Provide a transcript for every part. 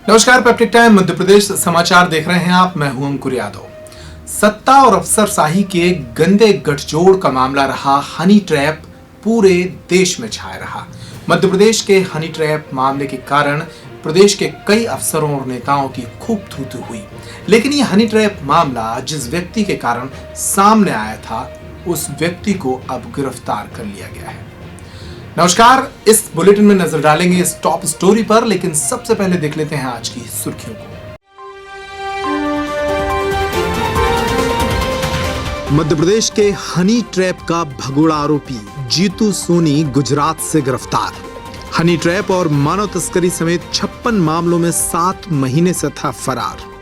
नमस्कार, peptic time Madhya Pradesh समाचार देख रहे हैं आप। मैं हूं अंकुर यादव। सत्ता और अफसरशाही के गंदे गठजोड़ का मामला रहा हनी ट्रैप पूरे देश में छाया रहा। मध्य प्रदेश के हनी ट्रैप मामले के कारण प्रदेश के कई अफसरों और नेताओं की खूब थू-थू हुई, लेकिन ये हनी ट्रैप मामला जिस व्यक्ति के कारण सामने आया था, उस व्यक्ति को अब गिरफ्तार कर लिया गया है। नमस्कार, इस बुलेटिन में नजर डालेंगे इस टॉप स्टोरी पर, लेकिन सबसे पहले देख लेते हैं आज की सुर्खियों को। मध्य प्रदेश के हनी ट्रैप का भगोड़ा आरोपी जीतू सोनी गुजरात से गिरफ्तार। हनी ट्रैप और मानव तस्करी समेत 56 मामलों में 7 महीने से था फरार।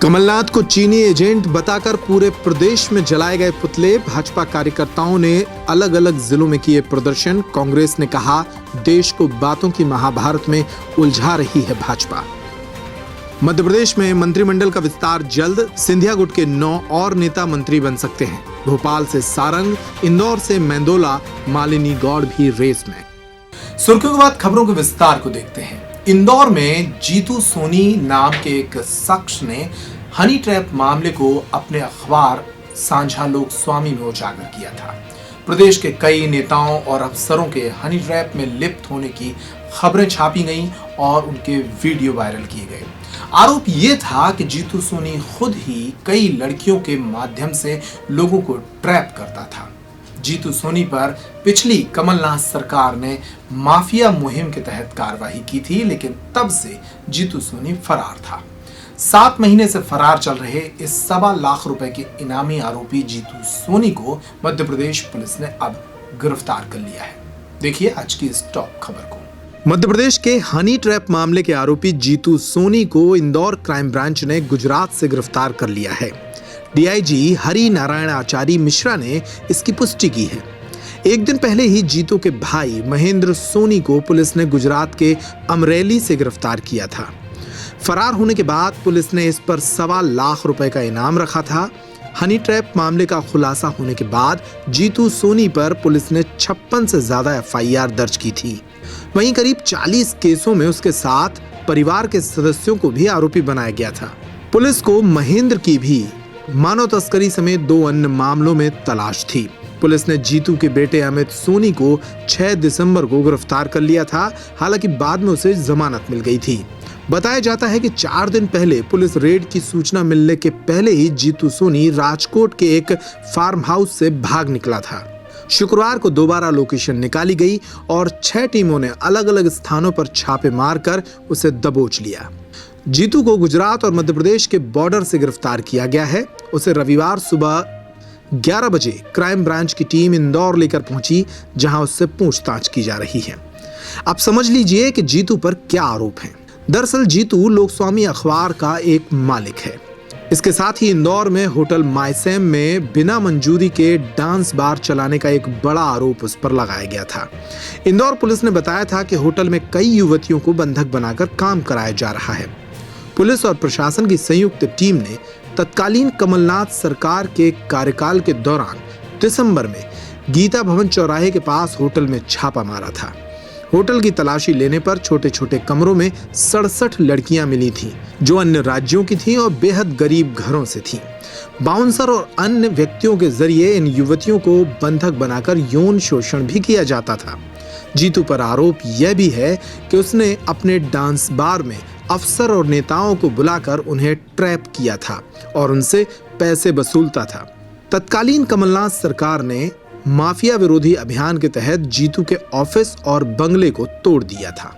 कमलनाथ को चीनी एजेंट बताकर पूरे प्रदेश में जलाए गए पुतले। भाजपा कार्यकर्ताओं ने अलग अलग जिलों में किए प्रदर्शन। कांग्रेस ने कहा, देश को बातों की महाभारत में उलझा रही है भाजपा। मध्य प्रदेश में मंत्रिमंडल का विस्तार जल्द। सिंधिया गुट के 9 और नेता मंत्री बन सकते हैं। भोपाल से सारंग, इंदौर से मेंदोला, मालिनी गौड़ भी रेस में। सुर्खियों के बाद खबरों के विस्तार को देखते हैं। इंदौर में जीतू सोनी नाम के एक शख्स ने हनी ट्रैप मामले को अपने अखबार साझा लोक स्वामी में उजागर किया था। प्रदेश के कई नेताओं और अफसरों के हनी ट्रैप में लिप्त होने की खबरें छापी गईं और उनके वीडियो वायरल किए गए। आरोप यह था कि जीतू सोनी खुद ही कई लड़कियों के माध्यम से लोगों को ट्रैप करता था। जीतू सोनी पर पिछली कमलनाथ सरकार ने माफिया मुहिम के तहत कार्रवाई की थी, लेकिन तब से जीतू सोनी फरार था। 7 महीने से फरार चल रहे इस 1.25 लाख रुपए के इनामी आरोपी जीतू सोनी को मध्य प्रदेश पुलिस ने अब गिरफ्तार कर लिया है। देखिए आज की इस टॉप खबर को। मध्य प्रदेश के हनी ट्रैप मामले के आरोपी जीतू सोनी को इंदौर क्राइम ब्रांच ने गुजरात से गिरफ्तार कर लिया है। डीआईजी हरि नारायण आचार्य मिश्रा ने इसकी पुष्टि की है। एक दिन पहले ही जीतू के भाई महेंद्र सोनी को पुलिस ने गुजरात के अमरेली से गिरफ्तार किया था। फरार होने के बाद पुलिस ने इस पर 1.25 लाख रुपए का इनाम रखा था। हनी ट्रैप मामले का खुलासा होने के बाद जीतू सोनी पर पुलिस ने 56 से ज्यादा एफआईआर दर्ज की थी। वहीं करीब 40 केसों में उसके साथ परिवार के सदस्यों को भी आरोपी बनाया गया था। पुलिस को महेंद्र की भी मानव तस्करी समेत 2 अन्य मामलों में तलाश थी। पुलिस ने जीतू के बेटे अमित सोनी को 6 दिसंबर को गिरफ्तार कर लिया था। हालांकि बाद में उसे जमानत मिल गई थी। बताया जाता है कि 4 दिन पहले पुलिस रेड की सूचना मिलने के पहले ही जीतू सोनी राजकोट के एक फार्म हाउस से भाग निकला था। शुक्रवार को दोबारा लोकेशन निकाली गई और 6 टीमों ने अलग अलग स्थानों पर छापे मारकर उसे दबोच लिया। जीतू को गुजरात और मध्य प्रदेश के बॉर्डर से गिरफ्तार किया गया है। उसे रविवार सुबह 11 बजे क्राइम ब्रांच की टीम इंदौर लेकर पहुंची, जहां उससे पूछताछ की जा रही है। अब समझ लीजिए कि जीतू पर क्या आरोप हैं। दरअसल जीतू लोकस्वामी अखबार का एक मालिक है। इसके साथ ही इंदौर में होटल मायसेम में बिना मंजूरी के डांस बार चलाने का एक बड़ा आरोप उस पर लगाया गया था। इंदौर पुलिस ने बताया था कि होटल में कई युवतियों को बंधक बनाकर काम कराया जा रहा है। पुलिस और प्रशासन की संयुक्त टीम ने तत्कालीन कमलनाथ सरकार के कार्यकाल के दौरान दिसंबर में गीता भवन चौराहे के पास होटल में छापा मारा था। होटल की तलाशी लेने पर छोटे छोटे कमरों में 67 लड़कियां मिली थीं, जो अन्य राज्यों की थीं और बेहद गरीब घरों से थीं। बाउंसर और अन्य व्यक्तियों के जरिए इन युवतियों को बंधक बनाकर यौन शोषण भी किया जाता था। जीतू पर आरोप यह भी है कि उसने अपने डांस बार में अफसर और नेताओं को बुलाकर उन्हें ट्रैप किया था और उनसे पैसे वसूलता था। तत्कालीन कमलनाथ सरकार ने माफिया विरोधी अभियान के तहत जीतू के ऑफिस और बंगले को तोड़ दिया था।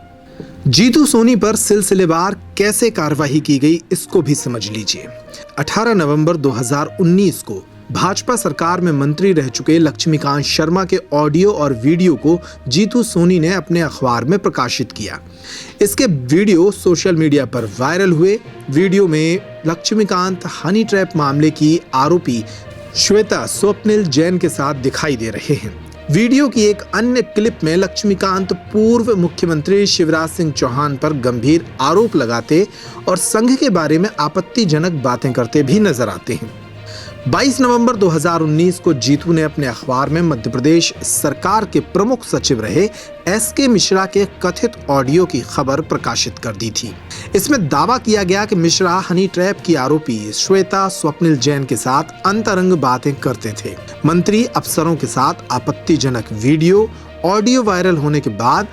जीतू सोनी पर सिलसिलेवार कैसे कार्रवाई की गई, इसको भी समझ लीजिए। 18 नवंबर 2019 को भाजपा सरकार में मंत्री रह चुके लक्ष्मीकांत शर्मा के ऑडियो और वीडियो को जीतू सोनी ने अपने अखबार में प्रकाशित किया। इसके वीडियो सोशल मीडिया पर वायरल हुए। वीडियो में लक्ष्मीकांत हनी ट्रैप मामले की आरोपी श्वेता स्वप्निल जैन के साथ दिखाई दे रहे हैं। वीडियो की एक अन्य क्लिप में लक्ष्मीकांत पूर्व मुख्यमंत्री शिवराज सिंह चौहान पर गंभीर आरोप लगाते और संघ के बारे में आपत्तिजनक बातें करते भी नजर आते हैं। 22 नवंबर 2019 को जीतू ने अपने अखबार में मध्य प्रदेश सरकार के प्रमुख सचिव रहे एसके मिश्रा के कथित ऑडियो की खबर प्रकाशित कर दी थी। इसमें दावा किया गया कि मिश्रा हनी ट्रैप की आरोपी श्वेता स्वप्निल जैन के साथ अंतरंग बातें करते थे। मंत्री अफसरों के साथ आपत्तिजनक वीडियो ऑडियो वायरल होने के बाद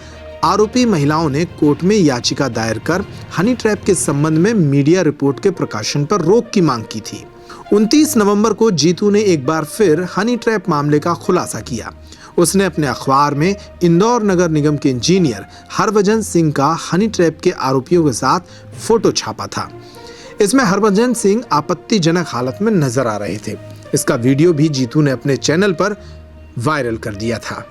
आरोपी महिलाओं ने कोर्ट में याचिका दायर कर हनी ट्रैप के संबंध में मीडिया रिपोर्ट के प्रकाशन पर रोक की मांग की थी। 29 नवंबर को जीतू ने एक बार फिर हनी ट्रैप मामले का खुलासा किया। उसने अपने अखबार में इंदौर नगर निगम के इंजीनियर हरभजन सिंह का हनी ट्रैप के आरोपियों के साथ फोटो छापा था। इसमें हरभजन सिंह आपत्तिजनक हालत में नजर आ रहे थे। इसका वीडियो भी जीतू ने अपने चैनल पर वायरल कर दिया था।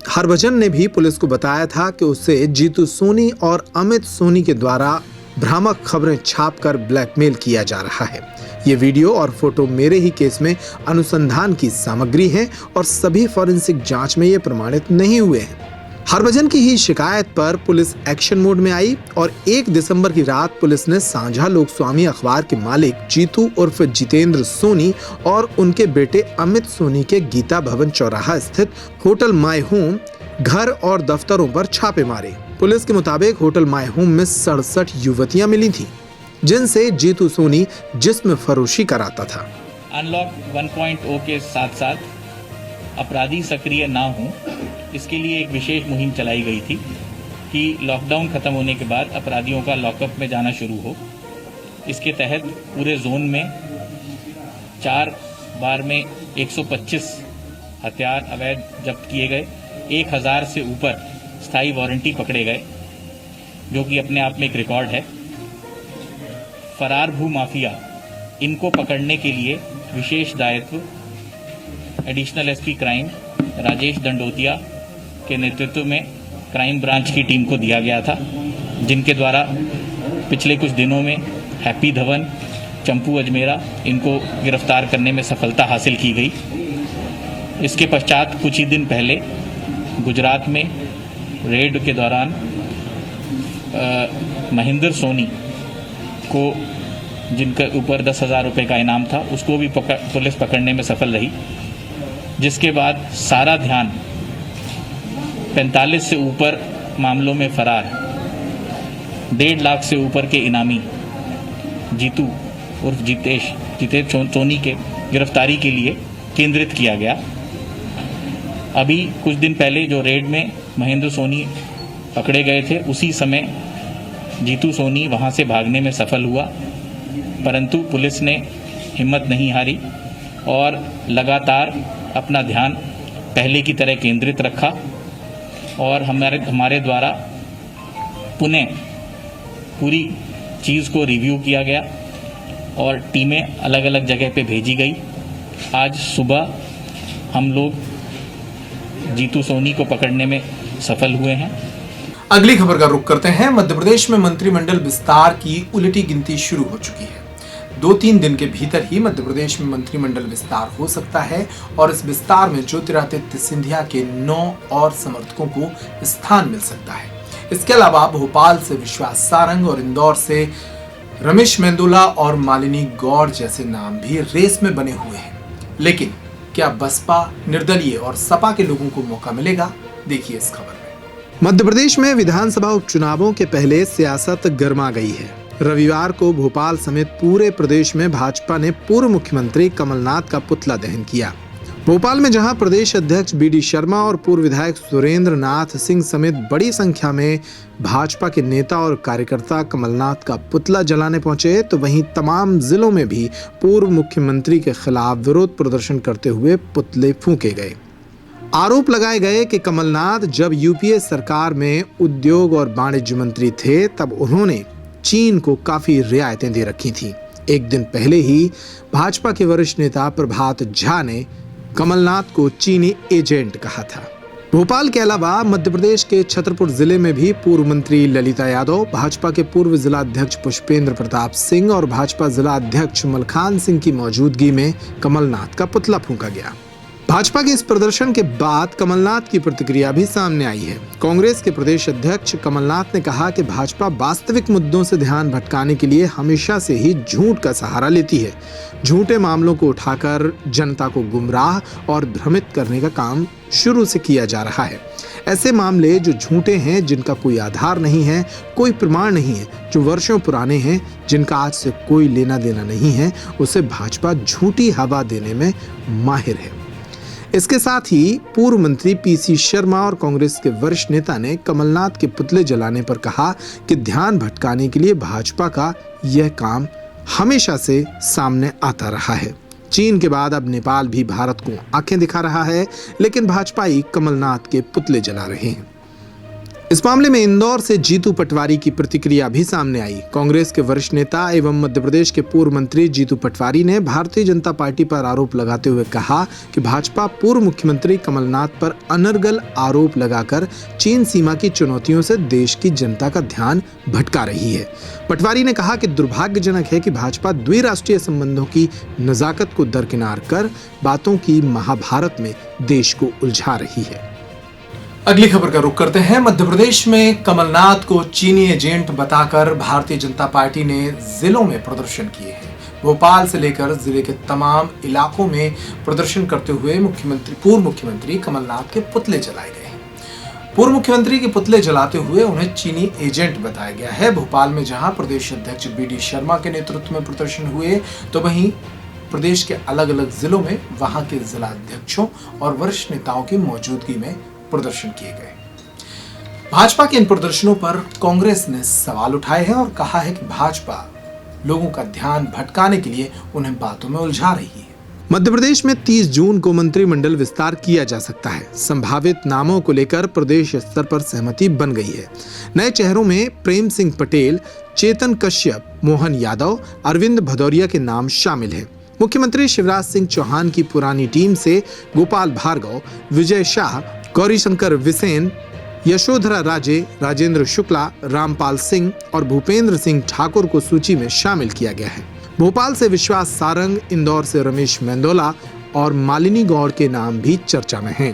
हरभजन ने भी पुलिस को बताया था कि उसे जीतू सोनी और अमित सोनी के द्वारा भ्रामक खबरें छापकर ब्लैकमेल किया जा रहा है। ये वीडियो और फोटो मेरे ही केस में अनुसंधान की सामग्री है और सभी फॉरेंसिक जांच में ये प्रमाणित नहीं हुए हैं। हरभजन की ही शिकायत पर पुलिस एक्शन मोड में आई और 1 दिसंबर की रात पुलिस ने साझा लोकस्वामी अखबार के मालिक जीतू उर्फ जितेंद्र सोनी और उनके बेटे अमित सोनी के गीता भवन चौराहा स्थित होटल माय होम घर और दफ्तरों पर छापे मारे। पुलिस के मुताबिक होटल माय होम में 67 युवतियां मिली थी, जिनसे जीतू सोनी जिस्म फरोशी कराता था। अनलॉक 1.0 के साथ साथ अपराधी सक्रिय ना हो, इसके लिए एक विशेष मुहिम चलाई गई थी कि लॉकडाउन खत्म होने के बाद अपराधियों का लॉकअप में जाना शुरू हो। इसके तहत पूरे जोन में 4 बार में 125 हथियार अवैध जब्त किए गए। 1000 से ऊपर स्थायी वारंटी पकड़े गए, जो कि अपने आप में एक रिकॉर्ड है। फरार भू माफिया, इनको पकड़ने के लिए विशेष दायित्व additional SP crime Rajesh Dandotiya के नेतृत्व में क्राइम ब्रांच की टीम को दिया गया था, जिनके द्वारा पिछले कुछ दिनों में हैप्पी धवन, चंपू अजमेरा, इनको गिरफ्तार करने में सफलता हासिल की गई। इसके पश्चात कुछ ही दिन पहले गुजरात में रेड के दौरान महेंद्र सोनी को, जिनके ऊपर 10,000 रुपये का इनाम था, उसको भी पुलिस पकड़ने में सफल रही। जिसके बाद सारा ध्यान 45 से ऊपर मामलों में फरार 1.5 लाख से ऊपर के इनामी जीतू उर्फ जितेंद्र सोनी के गिरफ्तारी के लिए केंद्रित किया गया। अभी कुछ दिन पहले जो रेड में महेंद्र सोनी पकड़े गए थे, उसी समय जीतू सोनी वहां से भागने में सफल हुआ, परंतु पुलिस ने हिम्मत नहीं हारी और लगातार अपना ध्यान पहले की तरह केंद्रित रखा और हमारे द्वारा पुनः पूरी चीज़ को रिव्यू किया गया और टीमें अलग अलग जगह पे भेजी गई। आज सुबह हम लोग जीतू सोनी को पकड़ने में सफल हुए हैं। अगली खबर का रुख करते हैं। मध्य प्रदेश में मंत्रिमंडल विस्तार की उलटी गिनती शुरू हो चुकी है। 2-3 दिन के भीतर ही मध्य प्रदेश में मंत्रिमंडल विस्तार हो सकता है और इस विस्तार में ज्योतिरादित्य सिंधिया के 9 और समर्थकों को स्थान मिल सकता है। इसके अलावा भोपाल से विश्वास सारंग और इंदौर से रमेश मेंदोला और मालिनी गौड़ जैसे नाम भी रेस में बने हुए हैं। लेकिन क्या बसपा, निर्दलीय और सपा के लोगों को मौका मिलेगा? देखिए इस खबर में। मध्य प्रदेश में विधानसभा उपचुनावों के पहले सियासत गर्मा गई है। रविवार को भोपाल समेत पूरे प्रदेश में भाजपा ने पूर्व मुख्यमंत्री कमलनाथ का पुतला दहन किया। भोपाल में जहां प्रदेश अध्यक्ष बीडी शर्मा और पूर्व विधायक सुरेंद्र नाथ सिंह समेत बड़ी संख्या में भाजपा के नेता और कार्यकर्ता कमलनाथ का पुतला जलाने पहुंचे, तो वहीं तमाम जिलों में भी पूर्व मुख्यमंत्री के खिलाफ विरोध प्रदर्शन करते हुए पुतले फूंके गए। आरोप लगाए गए कि कमलनाथ जब यूपीए सरकार में उद्योग और वाणिज्य मंत्री थे, तब उन्होंने चीन को काफी रियायतें दे रखी थी। एक दिन पहले ही भाजपा के वरिष्ठ नेता प्रभात झा ने कमलनाथ को चीनी एजेंट कहा था। भोपाल के अलावा मध्य प्रदेश के छतरपुर जिले में भी पूर्व मंत्री ललिता यादव, भाजपा के पूर्व जिला अध्यक्ष पुष्पेंद्र प्रताप सिंह और भाजपा जिला अध्यक्ष मलखान सिंह की मौजूदगी में कमलनाथ का पुतला फूंका गया। भाजपा के इस प्रदर्शन के बाद कमलनाथ की प्रतिक्रिया भी सामने आई है। कांग्रेस के प्रदेश अध्यक्ष कमलनाथ ने कहा कि भाजपा वास्तविक मुद्दों से ध्यान भटकाने के लिए हमेशा से ही झूठ का सहारा लेती है। झूठे मामलों को उठाकर जनता को गुमराह और भ्रमित करने का काम शुरू से किया जा रहा है। ऐसे मामले जो झूठे हैं, जिनका कोई आधार नहीं है, कोई प्रमाण नहीं है, जो वर्षों पुराने हैं, जिनका आज से कोई लेना देना नहीं है, उसे भाजपा झूठी हवा देने में माहिर है। इसके साथ ही पूर्व मंत्री पीसी शर्मा और कांग्रेस के वरिष्ठ नेता ने कमलनाथ के पुतले जलाने पर कहा कि ध्यान भटकाने के लिए भाजपा का यह काम हमेशा से सामने आता रहा है। चीन के बाद अब नेपाल भी भारत को आंखें दिखा रहा है, लेकिन भाजपाई कमलनाथ के पुतले जला रहे हैं। इस मामले में इंदौर से जीतू पटवारी की प्रतिक्रिया भी सामने आई। कांग्रेस के वरिष्ठ नेता एवं मध्य प्रदेश के पूर्व मंत्री जीतू पटवारी ने भारतीय जनता पार्टी पर आरोप लगाते हुए कहा कि भाजपा पूर्व मुख्यमंत्री कमलनाथ पर अनर्गल आरोप लगाकर चीन सीमा की चुनौतियों से देश की जनता का ध्यान भटका रही है। पटवारी ने कहा कि दुर्भाग्यजनक है कि भाजपा द्विराष्ट्रीय संबंधों की नजाकत को दरकिनार कर बातों की महाभारत में देश को उलझा रही है। अगली खबर का रुख करते हैं। मध्य प्रदेश में कमलनाथ को चीनी एजेंट बताकर भारतीय जनता पार्टी ने जिलों में प्रदर्शन किए हैं। भोपाल से लेकर जिले के तमाम इलाकों में प्रदर्शन करते हुए पूर्व मुख्यमंत्री कमलनाथ के पुतले जलाए गए हैं। पूर्व मुख्यमंत्री के पुतले जलाते हुए उन्हें चीनी एजेंट बताया गया है। भोपाल में जहां प्रदेश अध्यक्ष बीडी शर्मा के नेतृत्व में प्रदर्शन हुए, तो वहीं प्रदेश के अलग अलग जिलों में वहां के जिला अध्यक्षों और वरिष्ठ नेताओं की मौजूदगी में प्रदर्शन किए गए। भाजपा के इन प्रदर्शनों पर कांग्रेस ने सवाल उठाए हैं और कहा है कि भाजपा लोगों का ध्यान भटकाने के लिए उन्हें बातों में उलझा रही है। मध्य प्रदेश में 30 जून को मंत्रिमंडल विस्तार किया जा सकता है। संभावित नामों को लेकर प्रदेश स्तर पर सहमति बन गई है। नए चेहरों में प्रेम सिंह पटेल, चेतन कश्यप, मोहन यादव, अरविंद भदौरिया के नाम शामिल हैं। मुख्यमंत्री शिवराज सिंह चौहान की पुरानी टीम से गोपाल भार्गव, विजय शाह, गौरीशंकर बिसेन, यशोधरा राजे, राजेंद्र शुक्ला, रामपाल सिंह और भूपेंद्र सिंह ठाकुर को सूची में शामिल किया गया है। भोपाल से विश्वास सारंग, इंदौर से रमेश मेंदोला और मालिनी गौड़ के नाम भी चर्चा में हैं।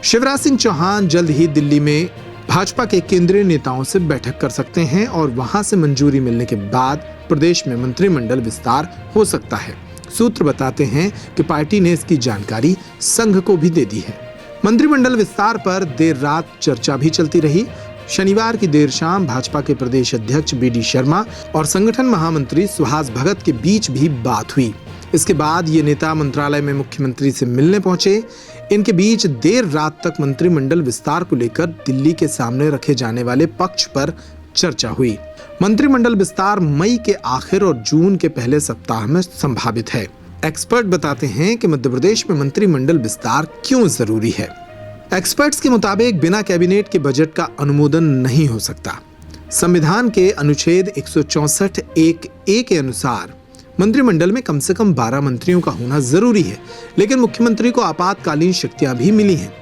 शिवराज सिंह चौहान जल्द ही दिल्ली में भाजपा के केंद्रीय नेताओं से बैठक कर सकते हैं और वहां से मंजूरी मिलने के बाद प्रदेश में मंत्रिमंडल विस्तार हो सकता है। सूत्र बताते हैं कि पार्टी ने इसकी जानकारी संघ को भी दे दी है। मंत्रिमंडल विस्तार पर देर रात चर्चा भी चलती रही। शनिवार की देर शाम भाजपा के प्रदेश अध्यक्ष बीडी शर्मा और संगठन महामंत्री सुहास भगत के बीच भी बात हुई। इसके बाद ये नेता मंत्रालय में मुख्यमंत्री से मिलने पहुंचे। इनके बीच देर रात तक मंत्रिमंडल विस्तार को लेकर दिल्ली के सामने रखे जाने वाले पक्ष पर चर्चा हुई। मंत्रिमंडल विस्तार मई के आखिर और जून के पहले सप्ताह में संभावित है। एक्सपर्ट बताते हैं कि मध्य प्रदेश में मंत्रिमंडल विस्तार क्यों जरूरी है। एक्सपर्ट्स के मुताबिक बिना कैबिनेट के बजट का अनुमोदन नहीं हो सकता। संविधान के अनुच्छेद 164(1)(a) के अनुसार मंत्रिमंडल में कम से कम 12 मंत्रियों का होना जरूरी है, लेकिन मुख्यमंत्री को आपातकालीन शक्तियां भी मिली हैं।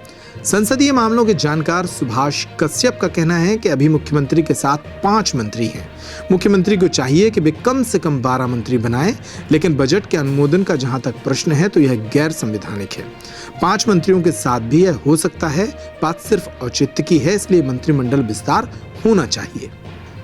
संसदीय मामलों के जानकार सुभाष कश्यप का कहना है कि अभी मुख्यमंत्री के साथ 5 मंत्री हैं। मुख्यमंत्री को चाहिए कि वे कम से कम 12 मंत्री बनाएं, लेकिन बजट के अनुमोदन का जहां तक प्रश्न है तो यह गैर संवैधानिक है। 5 मंत्रियों के साथ भी यह हो सकता है। बात सिर्फ औचित्य की है, इसलिए मंत्रिमंडल विस्तार होना चाहिए।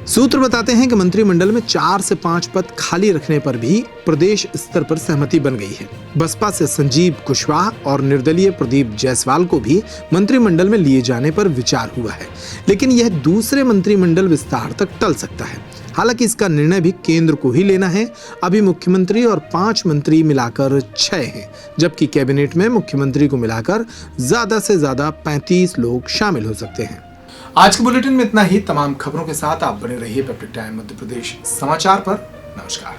सूत्र बताते हैं कि मंत्रिमंडल में 4 से 5 पद खाली रखने पर भी प्रदेश स्तर पर सहमति बन गई है। बसपा से संजीव कुशवाहा और निर्दलीय प्रदीप जायसवाल को भी मंत्रिमंडल में लिए जाने पर विचार हुआ है, लेकिन यह दूसरे मंत्रिमंडल विस्तार तक टल सकता है। हालांकि इसका निर्णय भी केंद्र को ही लेना है। अभी मुख्यमंत्री और 5 मंत्री मिलाकर 6 हैं, जबकि कैबिनेट में मुख्यमंत्री को मिलाकर ज्यादा से ज्यादा 35 लोग शामिल हो सकते हैं। आज के बुलेटिन में इतना ही। तमाम खबरों के साथ आप बने रहिए पब्लिक टाइम मध्य प्रदेश समाचार पर। नमस्कार।